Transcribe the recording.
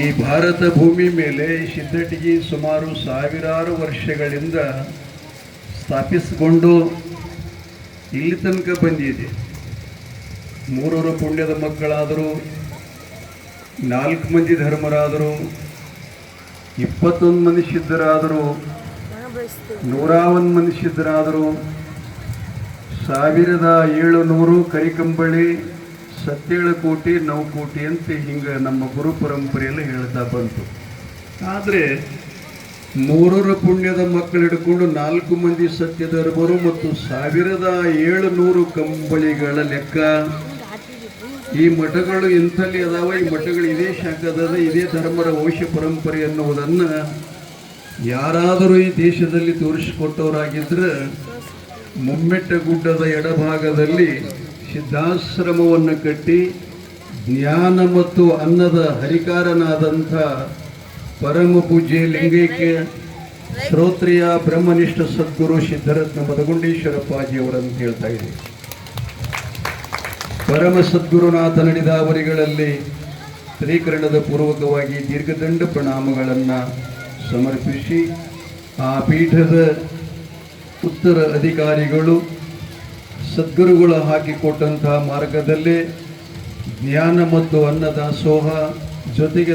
ಈ ಭಾರತ ಭೂಮಿ ಮೇಲೆ ಸಿದ್ಧಟಗಿ ಸುಮಾರು ಸಾವಿರಾರು ವರ್ಷಗಳಿಂದ ಸ್ಥಾಪಿಸಿಕೊಂಡು ಇಲ್ಲಿ ತನಕ ಬಂದಿದೆ. ಮೂರೂರು ಪುಣ್ಯದ ಮಕ್ಕಳಾದರು, 4 ಮಂದಿ ಧರ್ಮರಾದರು, 21 ಮಂದಿ ಸಿದ್ಧರಾದರು, 101 ಮಂದಿ ಸಿದ್ಧರಾದರು, 1700 ಕರಿಕಂಬಳಿ, 17 ಕೋಟಿ 9 ಕೋಟಿ ಅಂತ ಹಿಂಗೆ ನಮ್ಮ ಗುರು ಪರಂಪರೆಯಲ್ಲಿ ಹೇಳ್ತಾ ಬಂತು. ಆದರೆ ಮೂರರ ಪುಣ್ಯದ ಮಕ್ಕಳು ಹಿಡ್ಕೊಂಡು 4 ಮಂದಿ ಸತ್ಯಧರ್ಮರು ಮತ್ತು 1700 ಕಂಬಳಿಗಳ ಲೆಕ್ಕ. ಈ ಮಠಗಳು ಇಂಥಲ್ಲಿ ಅದಾವ. ಈ ಮಠಗಳು ಇದೇ ಶಾಖದ ಇದೇ ಧರ್ಮರ ವಂಶ ಪರಂಪರೆ ಅನ್ನುವುದನ್ನು ಯಾರಾದರೂ ಈ ದೇಶದಲ್ಲಿ ತೋರಿಸಿಕೊಟ್ಟವರಾಗಿದ್ದರೆ ಮುಮ್ಮೆಟ್ಟ ಗುಡ್ಡದ ಎಡಭಾಗದಲ್ಲಿ ಸಿದ್ಧಾಶ್ರಮವನ್ನು ಕಟ್ಟಿ ಜ್ಞಾನ ಮತ್ತು ಅನ್ನದ ಹರಿಕಾರನಾದಂಥ ಪರಮ ಪೂಜ್ಯ ಲಿಂಗೈಕ್ಯ ಶ್ರೋತ್ರಿಯ ಬ್ರಹ್ಮನಿಷ್ಠ ಸದ್ಗುರು ಸಿದ್ಧರತ್ನ ಮದಗುಂಡೇಶ್ವರಪ್ಪಾಜಿಯವರನ್ನು ಹೇಳ್ತಾ ಇದ್ದೀವಿ. ಪರಮ ಸದ್ಗುರುನಾಥ ನುಡಿದಾವರಿಗಳಲ್ಲಿ ತ್ರೀಕರಣದ ಪೂರ್ವಕವಾಗಿ ದೀರ್ಘದಂಡ ಪ್ರಣಾಮಗಳನ್ನು ಸಮರ್ಪಿಸಿ ಆ ಪೀಠದ ಉತ್ತರ ಅಧಿಕಾರಿಗಳು ಸದ್ಗುರುಗಳು ಹಾಕಿಕೊಟ್ಟಂತಹ ಮಾರ್ಗದಲ್ಲೇ ಜ್ಞಾನ ಮತ್ತು ಅನ್ನದಾಸೋಹ ಜೊತೆಗೆ